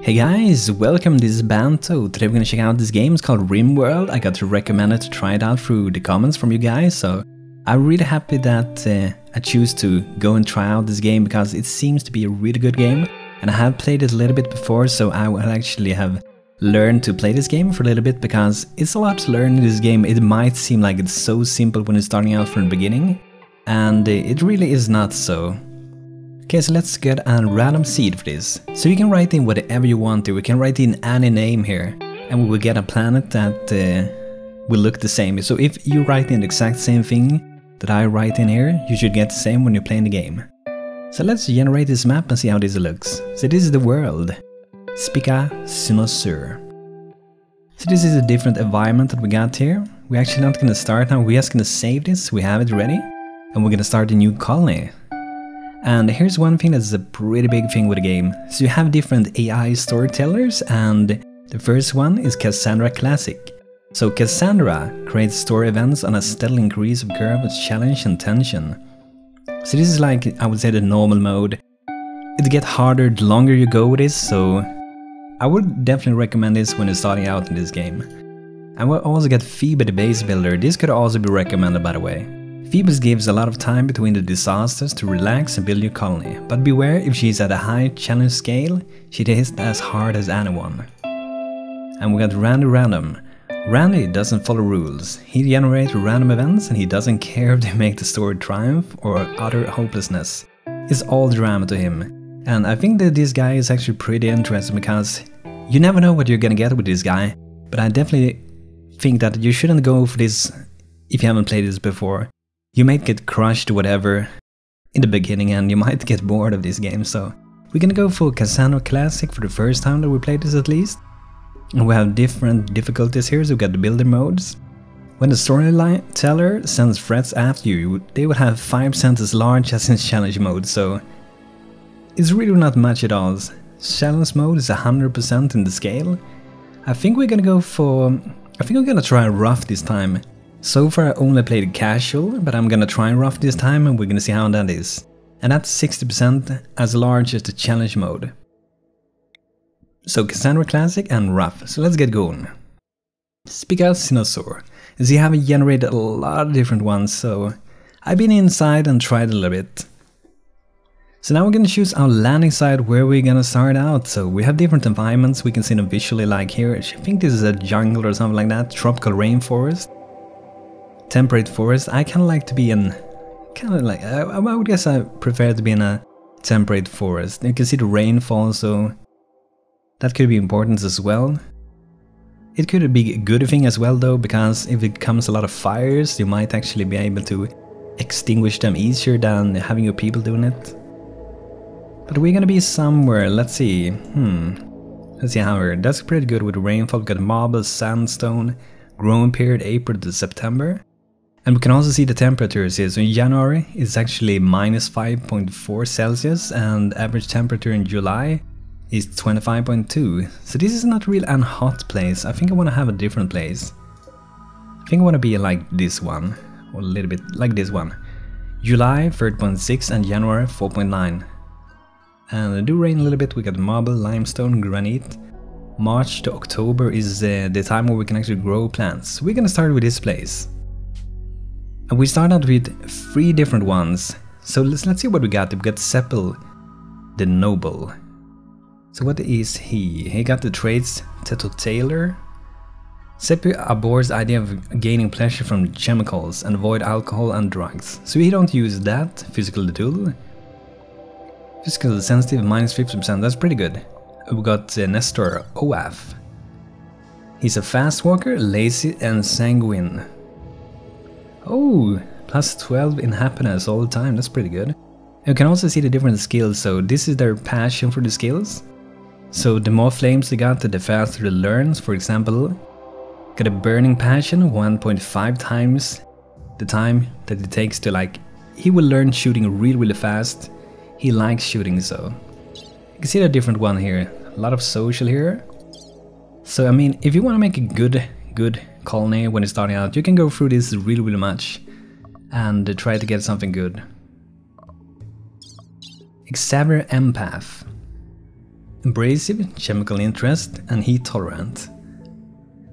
Hey guys, welcome to this Banto. Today we're gonna check out this game. It's called Rimworld. I got recommended to try it out through the comments from you guys, so I'm really happy that I choose to go and try out this game because it seems to be a really good game. And I have played it a little bit before, so I will actually have learned to play this game for a little bit because it's a lot to learn in this game. It might seem like it's so simple when you're starting out from the beginning, and it really is not so. Okay, so let's get a random seed for this. So you can write in whatever you want to. We can write in any name here, and we will get a planet that will look the same. So if you write in the exact same thing that I write in here, you should get the same when you're playing the game. So let's generate this map and see how this looks. So this is the world. Spica Sinosur. So this is a different environment that we got here. We're actually not gonna start now, we're just gonna save this, we have it ready. And we're gonna start a new colony. And here's one thing that's a pretty big thing with the game. So you have different AI storytellers, and the first one is Cassandra Classic. So Cassandra creates story events on a steady increase of curve with challenge and tension. So this is like, I would say, the normal mode. It gets harder the longer you go with this, so I would definitely recommend this when you're starting out in this game. And we'll also get Phoebe the base builder. This could also be recommended, by the way. Phoebe gives a lot of time between the disasters to relax and build your colony, but beware, if she's at a high challenge scale, she hits as hard as anyone. And we got Randy Random. Randy doesn't follow rules. He generates random events and he doesn't care if they make the story triumph or utter hopelessness. It's all drama to him. And I think that this guy is actually pretty interesting because you never know what you're gonna get with this guy, but I definitely think that you shouldn't go for this if you haven't played this before. You might get crushed or whatever in the beginning and you might get bored of this game, so we're gonna go for Cassandra Classic for the first time that we play this at least. And we have different difficulties here, so we got the builder modes. When the storyteller sends threats after you, they will have 5% as large as in challenge mode, so it's really not much at all. Challenge mode is 100% in the scale. I think we're gonna try rough this time. So far I only played casual, but I'm gonna try rough this time and we're gonna see how that is. And that's 60% as large as the challenge mode. So Cassandra Classic and rough, so let's get going. Spica Sinosur. As you have generated a lot of different ones, so I've been inside and tried a little bit. So now we're gonna choose our landing site where we're gonna start out. So we have different environments, we can see them visually like here. I think this is a jungle or something like that, tropical rainforest. Temperate forest. I kind of like to be in, I would guess I prefer to be in a temperate forest. You can see the rainfall, so that could be important as well. It could be a good thing as well though, because if it comes a lot of fires, you might actually be able to extinguish them easier than having your people doing it. But we're gonna be somewhere, let's see, let's see how we're, that's pretty good with the rainfall. We've got marble, sandstone, growing period April to September. And we can also see the temperatures here. So in January it's actually minus 5.4 Celsius and average temperature in July is 25.2. So this is not really a hot place. I think I want to have a different place. I think I want to be like this one, or a little bit like this one. July 3.6 and January 4.9. And it do rain a little bit. We got marble, limestone, granite. March to October is the time where we can actually grow plants. We're gonna start with this place. And we start out with 3 different ones. So let's see what we got. We got Seppel the Noble. So what is he? He got the traits Teto Taylor. Seppel abhors the idea of gaining pleasure from chemicals and avoid alcohol and drugs. So he don't use that. Physical tool. Physical sensitive minus 50%. That's pretty good. We got Nestor Oaf. He's a fast walker, lazy and sanguine. Oh, plus 12 in happiness all the time, that's pretty good. You can also see the different skills, so this is their passion for the skills. So the more flames they got, the faster they learn. For example, got a burning passion, 1.5 times the time that it takes to he will learn shooting really fast. He likes shooting, so. You can see the different one here, a lot of social here. So I mean, if you want to make a good colony when you're starting out, you can go through this really much and try to get something good. Xavier Empath. abrasive, chemical interest, and heat tolerant.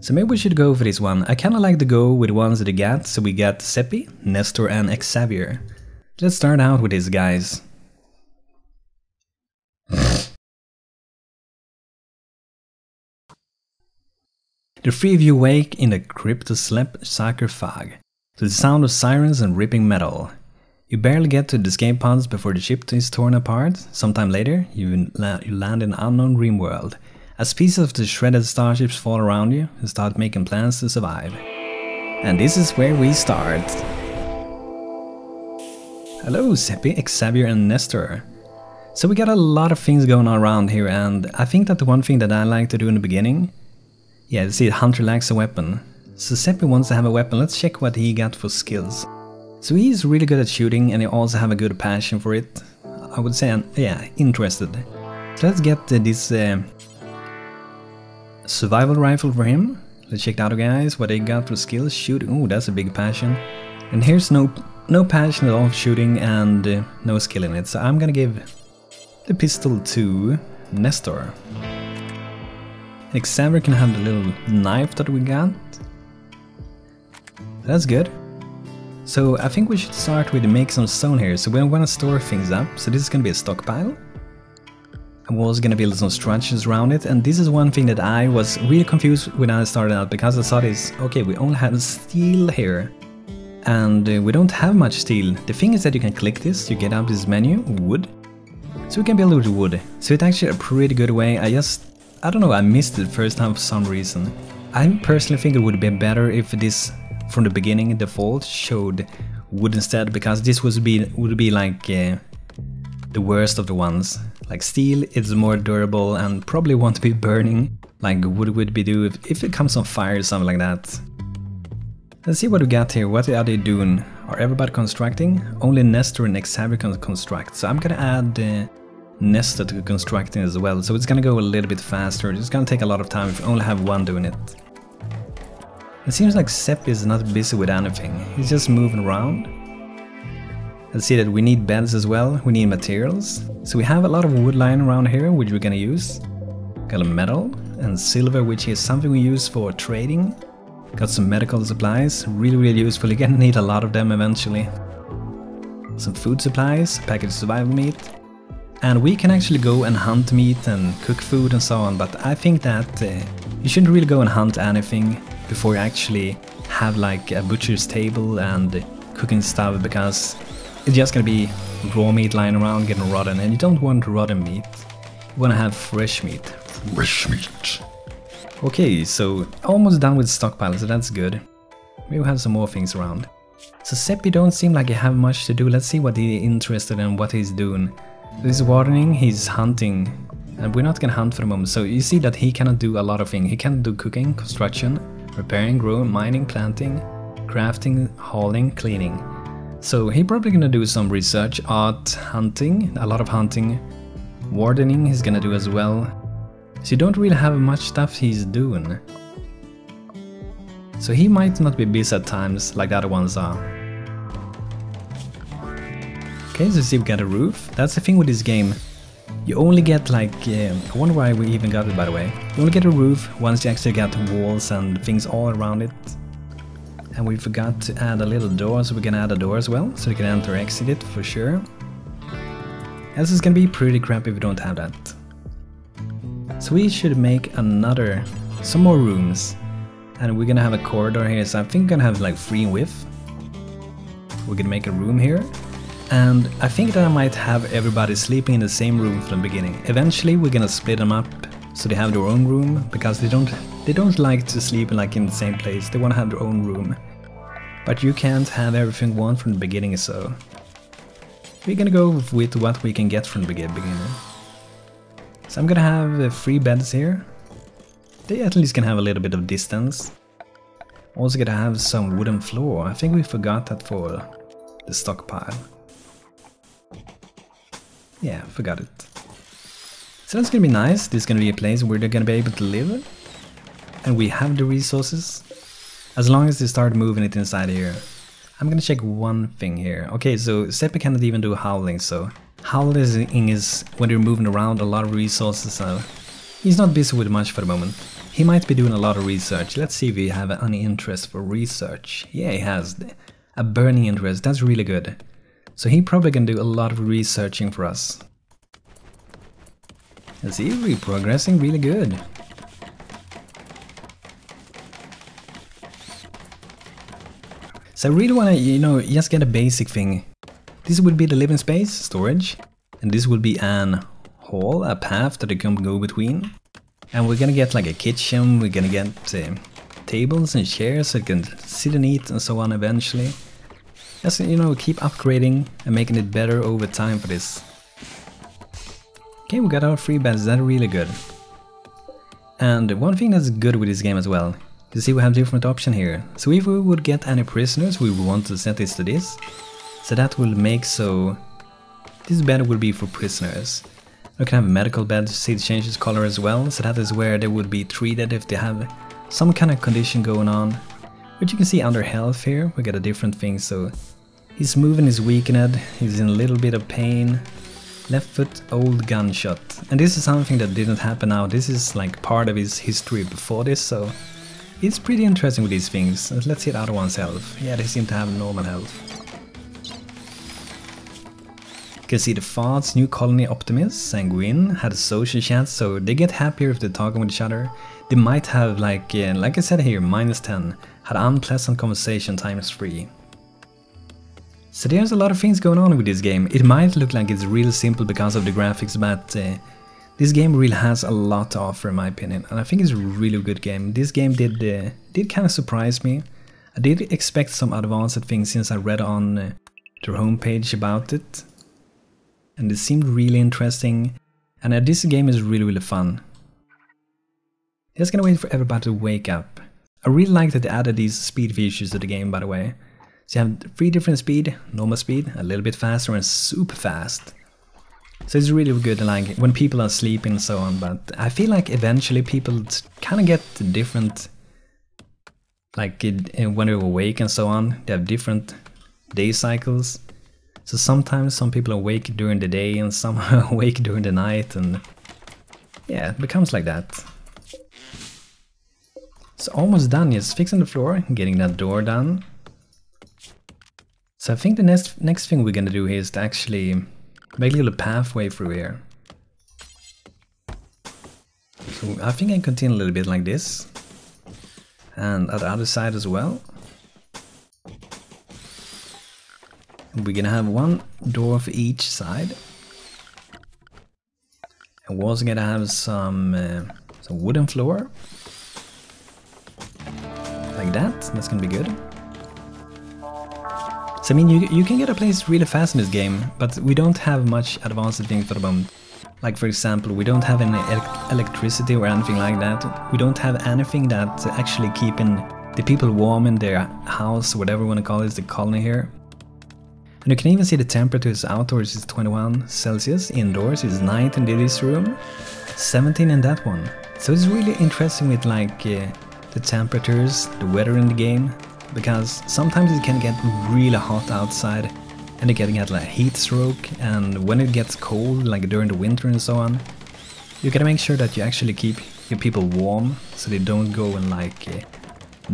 So maybe we should go for this one. I kinda like to go with the ones that we got, so we got Seppi, Nestor, and Xavier. Let's start out with these guys. The three of you wake in the crypto-slept sarcophage, to the sound of sirens and ripping metal. You barely get to the escape pods before the ship is torn apart. Sometime later, you land in unknown Rimworld. As pieces of the shredded starships fall around you, you start making plans to survive. And this is where we start. Hello Seppi, Xavier and Nestor. So we got a lot of things going on around here, and I think that the one thing that I like to do in the beginning, yeah, see, Hunter lacks a weapon. So Seppi wants to have a weapon. Let's check what he got for skills. So he's really good at shooting, and he also have a good passion for it. I would say, yeah, interested. So let's get this survival rifle for him. Let's check it out, guys, what they got for skills. Shooting, oh, that's a big passion. And here's no passion at all for shooting and no skill in it. So I'm gonna give the pistol to Nestor. Xavier can have the little knife that we got. That's good. So I think we should start with make some stone here. So we want to store things up. So this is going to be a stockpile. And we're also going to build some structures around it. And this is one thing that I was really confused when I started out, because I saw this, okay, we only have steel here. And we don't have much steel. The thing is that you can click this, you get out this menu, wood. So we can build with wood. So it's actually a pretty good way. I don't know, I missed it first time for some reason. I personally think it would be better if this, from the beginning, default showed wood instead, because this would be like the worst of the ones. Like steel, it's more durable and probably won't be burning like wood would be do if it comes on fire or something like that. Let's see what we got here. What are they doing? Are everybody constructing? Only Nestor and Xavier can construct. So I'm gonna add Nestor to constructing as well, so it's gonna go a little bit faster. It's gonna take a lot of time if you only have one doing it. It seems like Seppi is not busy with anything, he's just moving around. Let's see that we need beds as well, we need materials. So we have a lot of wood lying around here, which we're gonna use. Got a metal and silver, which is something we use for trading. Got some medical supplies, really useful, you're gonna need a lot of them eventually. Some food supplies, packaged survival meat. And we can actually go and hunt meat and cook food and so on, but I think that you shouldn't really go and hunt anything before you actually have like a butcher's table and cooking stuff, because it's just gonna be raw meat lying around getting rotten, and you don't want rotten meat. You wanna have fresh meat. Fresh meat. Okay, so almost done with stockpile, so that's good. Maybe we'll have some more things around. So Seppi don't seem like he have much to do. Let's see what he's interested in, what he's doing. This is watering, he's hunting, and we're not gonna hunt for the moment, so you see that he cannot do a lot of things. He can do cooking, construction, repairing, growing, mining, planting, crafting, hauling, cleaning. So he's probably gonna do some research, art, hunting, a lot of hunting, wardening he's gonna do as well. So you don't really have much stuff he's doing. So he might not be busy at times like the other ones are. Okay, so see, we got a roof. That's the thing with this game. You only get like, I wonder why we even got it, by the way. You only get a roof once you actually got walls and things all around it. And we forgot to add a little door, so we can add a door as well, so we can enter or exit it for sure. Else it's gonna be pretty crappy if we don't have that. So we should make some more rooms. And we're gonna have a corridor here, so I think we're gonna have like 3 in width. We're gonna make a room here. And I think that I might have everybody sleeping in the same room from the beginning. Eventually we're gonna split them up so they have their own room, because they don't like to sleep like in the same place. They want to have their own room. But you can't have everything one from the beginning, so we're gonna go with what we can get from the beginning. So I'm gonna have 3 beds here. They at least can have a little bit of distance. Also gonna have some wooden floor. I think we forgot that for the stockpile. Yeah, forgot it. So that's gonna be nice. This is gonna be a place where they're gonna be able to live. And we have the resources. As long as they start moving it inside here. I'm gonna check one thing here. Okay, so Seppi cannot even do howling, so Housing is when you're moving around a lot of resources, so he's not busy with much for the moment. He might be doing a lot of research. Let's see if he have any interest for research. Yeah, he has a burning interest. That's really good. So he probably can do a lot of researching for us. Let's see, we're progressing really good. So I really want to, just get a basic thing. This would be the living space, storage, and this would be an hall, a path that you can go between. And we're gonna get like a kitchen, we're gonna get tables and chairs so you can sit and eat and so on eventually. Just, keep upgrading and making it better over time for this. Okay, we got our 3 beds, that's really good. And one thing that's good with this game as well, you see we have different options here. So if we would get any prisoners, we would want to set this to this. So that will make so this bed will be for prisoners. We can have a medical bed, see it changes color as well, so that is where they would be treated if they have some kind of condition going on. But you can see under health here, we got a different thing, so he's moving, is weakened, he's in a little bit of pain. Left foot, old gunshot. And this is something that didn't happen now, this is like part of his history before this, so it's pretty interesting with these things. Let's see the other one's health. Yeah, they seem to have normal health. You can see the thoughts, new colony optimist, sanguine, had a social chat, so they get happier if they're talking with each other. They might have like I said here, -10, had unpleasant conversation ×3. So there's a lot of things going on with this game. It might look like it's real simple because of the graphics, but this game really has a lot to offer in my opinion, and I think it's a really good game. This game did kind of surprise me. I did expect some advanced things since I read on their homepage about it. And it seemed really interesting, and this game is really fun. Just gonna wait for everybody to wake up. I really like that they added these speed features to the game, by the way. So you have 3 different speed, normal speed, a little bit faster, and super fast. So it's really good, like when people are sleeping and so on, but I feel like eventually people kind of get different, like when they're awake and so on, they have different day cycles. So sometimes some people are awake during the day and some are awake during the night, and yeah, it becomes like that. So almost done, just fixing the floor, getting that door done. So I think the next thing we're gonna do here is to actually make a little pathway through here. So I think I continue a little bit like this. And at the other side as well. We're gonna have 1 door for each side. And we're also gonna have some wooden floor. Like that, that's gonna be good. So I mean, you can get a place really fast in this game, but we don't have much advanced things for the moment. Like for example, we don't have any electricity or anything like that. We don't have anything that's actually keeping the people warm in their house, whatever you want to call it, the colony here. And you can even see the temperatures. Outdoors is 21 Celsius, indoors is 19 in this room, 17 in that one. So it's really interesting with like the temperatures, the weather in the game, because sometimes it can get really hot outside and you can get like heat stroke, and when it gets cold, like during the winter and so on, you gotta make sure that you actually keep your people warm so they don't go and like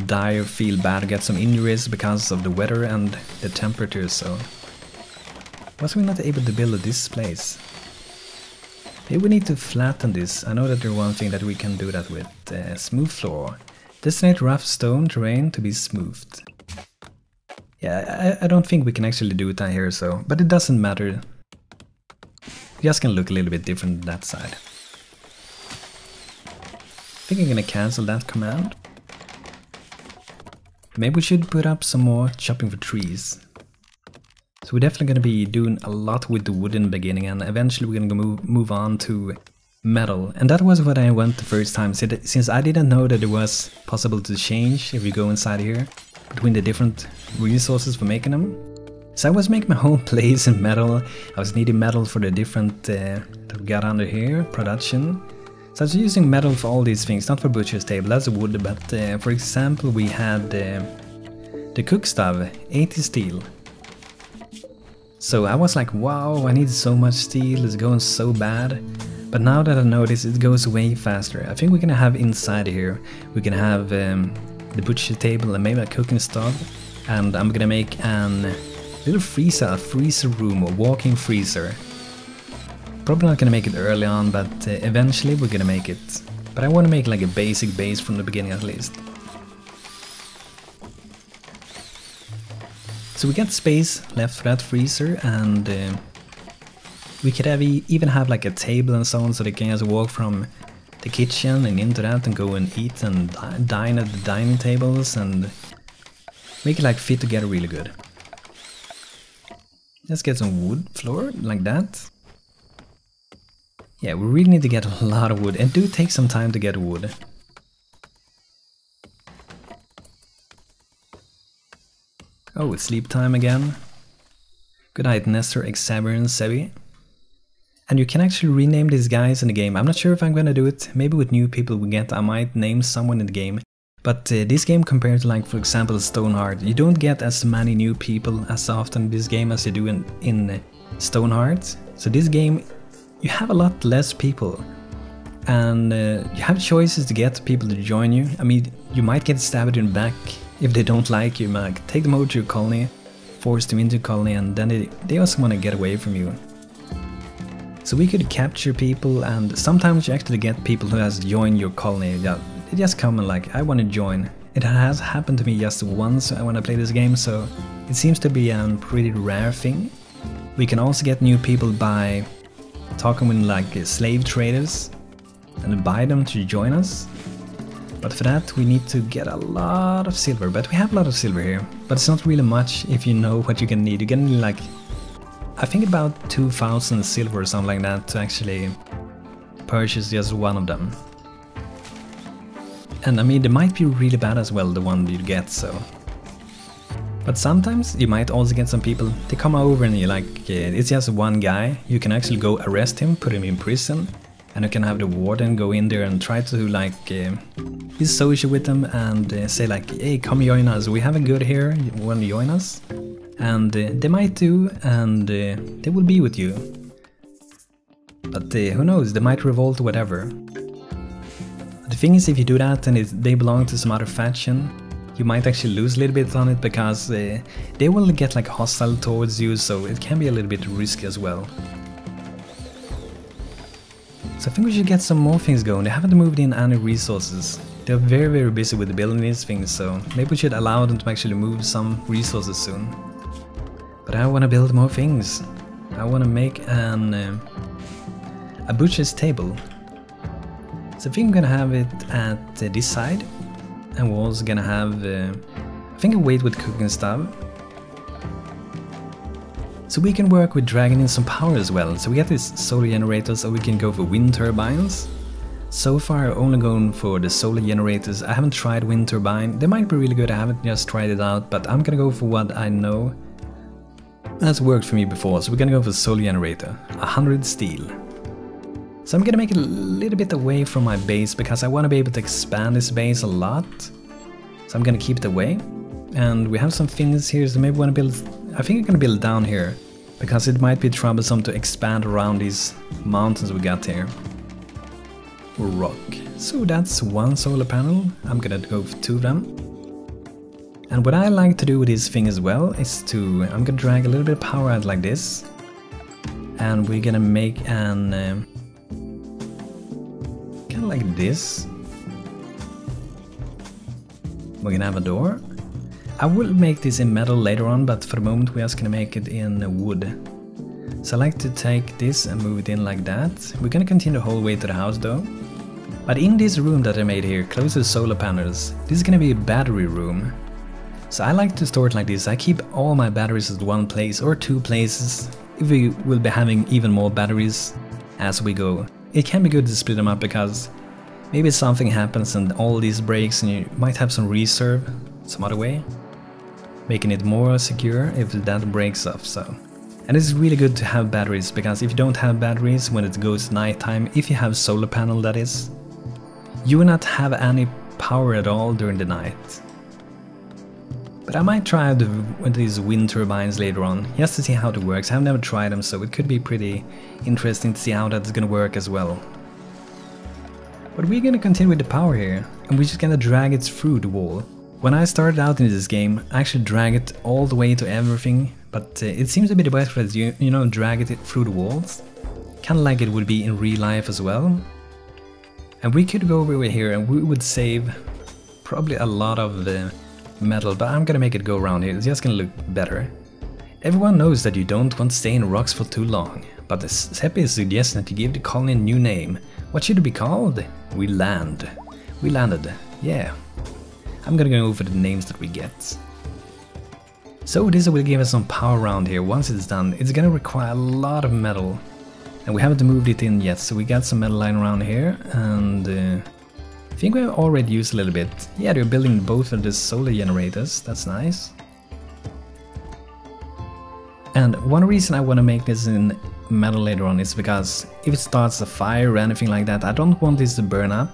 die or feel bad or get some injuries because of the weather and the temperature. So was we not able to build this place? Maybe we need to flatten this. I know that there's one thing that we can do that with. Smooth floor. Designate rough stone terrain to be smoothed. Yeah, I don't think we can actually do it down here, so, but it doesn't matter. Just can look a little bit different on that side. I think I'm gonna cancel that command. Maybe we should put up some more chopping for trees. So we're definitely gonna be doing a lot with the wood in the beginning, and eventually we're gonna move on to metal. And that was what I went the first time, since I didn't know that it was possible to change if you go inside here between the different resources for making them. So I was making my whole place in metal. I was needing metal for the different that we got under here, production. So I was using metal for all these things, not for butcher's table, that's wood, but for example we had the cook stove, 80 steel. So I was like, wow, I need so much steel, it's going so bad. But now that I notice, it goes way faster. I think we're gonna have inside here, we can have the butcher table and maybe a cooking stove. And I'm gonna make an little freezer, a freezer room, a walking freezer. Probably not gonna make it early on, but eventually we're gonna make it. But I wanna make like a basic base from the beginning at least. So we got space left for that freezer, and we could even have like a table and so on, so they can just walk from the kitchen and into that and go and eat and dine at the dining tables and make it like fit together really good. Let's get some wood floor like that. Yeah, we really need to get a lot of wood. It do take some time to get wood. Oh, it's sleep time again. Good night, Nestor, Xavier, and Sebi. And you can actually rename these guys in the game. I'm not sure if I'm gonna do it. Maybe with new people we get, I might name someone in the game. But this game compared to, like, for example, Stoneheart, you don't get as many new people as often in this game as you do in Stoneheart. So this game, you have a lot less people. And you have choices to get people to join you. I mean, you might get stabbed in the back if they don't like you. Like, take them over to your colony, force them into your colony, and then they also want to get away from you. So we could capture people, and sometimes you actually get people who has joined your colony. They just come and like, I want to join. It has happened to me just once when I play this game, so it seems to be a pretty rare thing. We can also get new people by talking with like slave traders and buy them to join us. But for that we need to get a lot of silver, but we have a lot of silver here. But it's not really much if you know what you're gonna need. You're gonna need like, I think about 2000 silver or something like that to actually purchase just one of them. And I mean, they might be really bad as well, the one you get, so. But sometimes you might also get some people, they come over and you like, it's just one guy, you can actually go arrest him, put him in prison, and you can have the warden go in there and try to like be social with them and say like, hey, come join us, we have a good here, you want to join us? And they might do, and they will be with you. But who knows, they might revolt or whatever. The thing is, if you do that and they belong to some other faction, you might actually lose a little bit on it because they will get like hostile towards you, so it can be a little bit risky as well. So I think we should get some more things going. They haven't moved in any resources. They're very busy with building these things, so maybe we should allow them to actually move some resources soon. But I want to build more things. I want to make a butcher's table. So I think I'm gonna have it at this side, and we're also gonna have, I think, a weight with cooking stove. So we can work with dragging in some power as well. So we get this solar generator, so we can go for wind turbines. So far I'm only going for the solar generators. I haven't tried wind turbine. They might be really good, I haven't just tried it out, but I'm gonna go for what I know has worked for me before. So we're gonna go for solar generator, 100 steel. So I'm gonna make it a little bit away from my base because I want to be able to expand this base a lot. So I'm gonna keep it away. And we have some things here, so maybe we want to build, I think I'm gonna build down here because it might be troublesome to expand around these mountains we got here. Rock. So that's one solar panel. I'm gonna go for 2 of them. And what I like to do with this thing as well is I'm gonna drag a little bit of power out like this. And we're gonna make an kind of like this. We're gonna have a door. I will make this in metal later on, but for the moment we're just gonna make it in wood. So I like to take this and move it in like that. We're gonna continue the whole way to the house though. But in this room that I made here, close to the solar panels, this is gonna be a battery room. So I like to store it like this. I keep all my batteries at one place or 2 places. If we will be having even more batteries as we go. It can be good to split them up because maybe something happens and all these breaks and you might have some reserve some other way. Making it more secure if that breaks off, so. And it's really good to have batteries because if you don't have batteries when it goes nighttime, if you have solar panel that is, you will not have any power at all during the night. But I might try these wind turbines later on, just to see how it works. I've never tried them, so it could be pretty interesting to see how that's gonna work as well. But we're gonna continue with the power here, and we're just gonna drag it through the wall. When I started out in this game, I actually drag it all the way to everything, but it seems a bit better as you know, drag it through the walls. Kinda like it would be in real life as well. And we could go over here and we would save probably a lot of the metal, but I'm gonna make it go around here, it's just gonna look better. Everyone knows that you don't want to stay in rocks for too long, but the Seppi is suggesting that you give the colony a new name. What should it be called? We landed, yeah. I'm gonna go over the names that we get. So this will give us some power around here. Once it's done, it's gonna require a lot of metal. And we haven't moved it in yet, so we got some metal lying around here, and I think we've already used a little bit. Yeah, they're building both of the solar generators, that's nice. And one reason I want to make this in metal later on is because if it starts a fire or anything like that, I don't want this to burn up.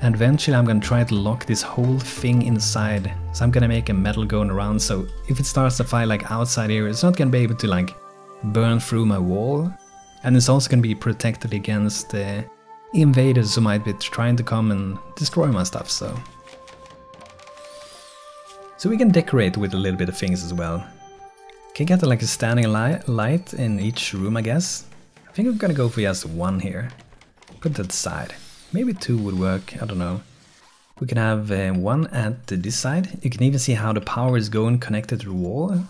And eventually I'm going to try to lock this whole thing inside. So I'm going to make a metal going around, so if it starts a fire like outside here, it's not going to be able to like burn through my wall. And it's also going to be protected against invaders who might be trying to come and destroy my stuff, so we can decorate with a little bit of things as well. Can get like a standing light in each room, I guess. I think I'm gonna go for just one here. Put that side. Maybe two would work, I don't know. We can have one at this side. You can even see how the power is going connected to the wall.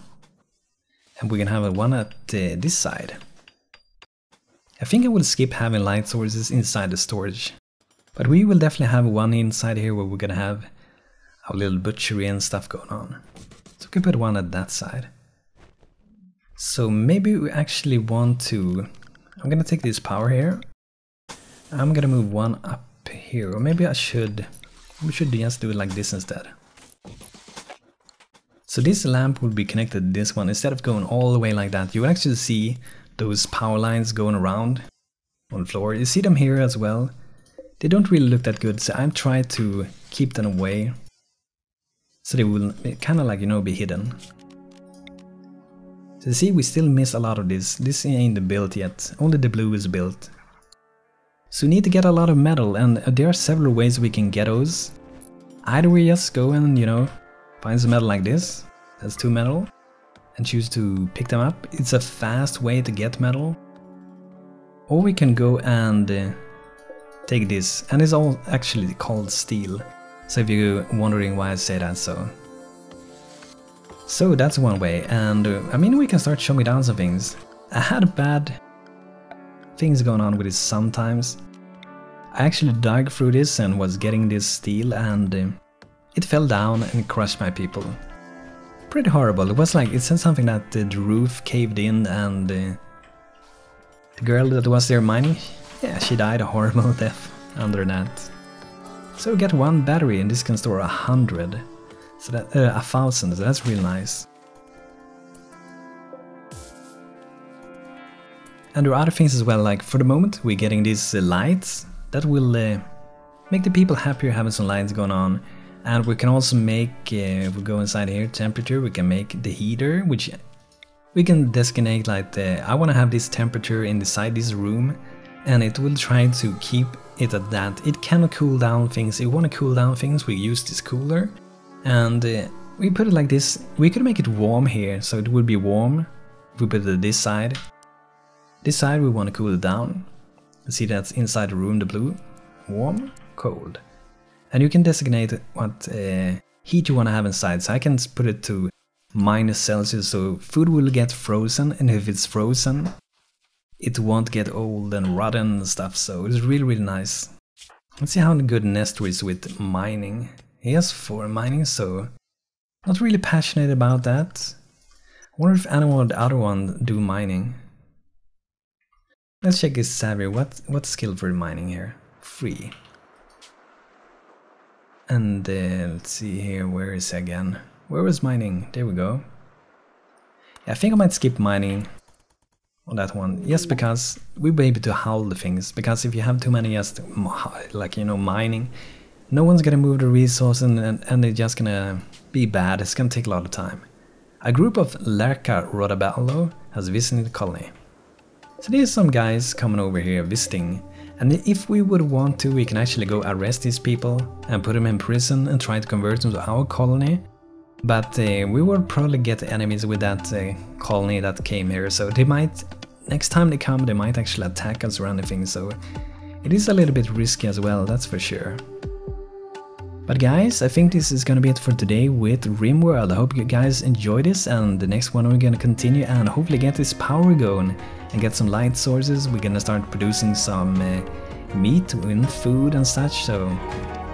And we can have one at this side. I think I will skip having light sources inside the storage, but we will definitely have one inside here where we're gonna have our little butchery and stuff going on. So we can put one at that side. So maybe we actually want to... I'm gonna take this power here. I'm gonna move one up here, or maybe we should just do it like this instead. So this lamp will be connected to this one. Instead of going all the way like that, you will actually see those power lines going around on the floor. You see them here as well. They don't really look that good, so I've tried to keep them away so they will kind of like, you know, be hidden. So you see, we still miss a lot of this. This ain't built yet, only the blue is built. So we need to get a lot of metal, and there are several ways we can get those. Either we just go and, you know, find some metal like this, that's 2 metal, and choose to pick them up. It's a fast way to get metal. Or we can go and take this, and it's all actually called steel. So if you're wondering why I say that, so that's one way. And I mean, we can start showing down some things. I had bad things going on with it sometimes. I actually dug through this and was getting this steel, and it fell down and crushed my people. Pretty horrible. It was like, it said something that the roof caved in, and the girl that was there mining, yeah, she died a horrible death under that. So we get 1 battery, and this can store 100, so that 1,000, so that's really nice. And there are other things as well, like for the moment we're getting these lights that will make the people happier having some lights going on. And we can also make, if we go inside here, temperature, we can make the heater, which we can designate like I want to have this temperature inside this room, and it will try to keep it at that. It can cool down things. If you want to cool down things, we use this cooler, and we put it like this. We could make it warm here, so it would be warm. If we put it this side we want to cool it down. See, that's inside the room, the blue, warm, cold. And you can designate what heat you want to have inside. So I can put it to -Celsius, so food will get frozen, and if it's frozen, it won't get old and rotten and stuff, so it's really, really nice. Let's see how good Nestor is with mining. He has 4 mining, so not really passionate about that. I wonder if anyone of the other one do mining. Let's check his Savvy. What skill for mining here? 3. And let's see here, where is he again? Where was mining? There we go. Yeah, I think I might skip mining on that one, just because we'll be able to howl the things. Because if you have too many just like, you know, mining, no one's gonna move the resource and they're just gonna be bad. It's gonna take a lot of time. A group of Lerka Rodaballo has visited the colony. So there's some guys coming over here visiting, and if we would want to, we can actually go arrest these people and put them in prison and try to convert them to our colony. But we would probably get enemies with that colony that came here, so they might, next time they come, they might actually attack us or anything, so it is a little bit risky as well, that's for sure. But guys, I think this is gonna be it for today with Rimworld. I hope you guys enjoyed this, and the next one we're gonna continue and hopefully get this power going and get some light sources. We're gonna start producing some meat and food and such. So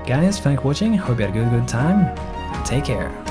guys, thanks for watching, hope you had a good time, take care.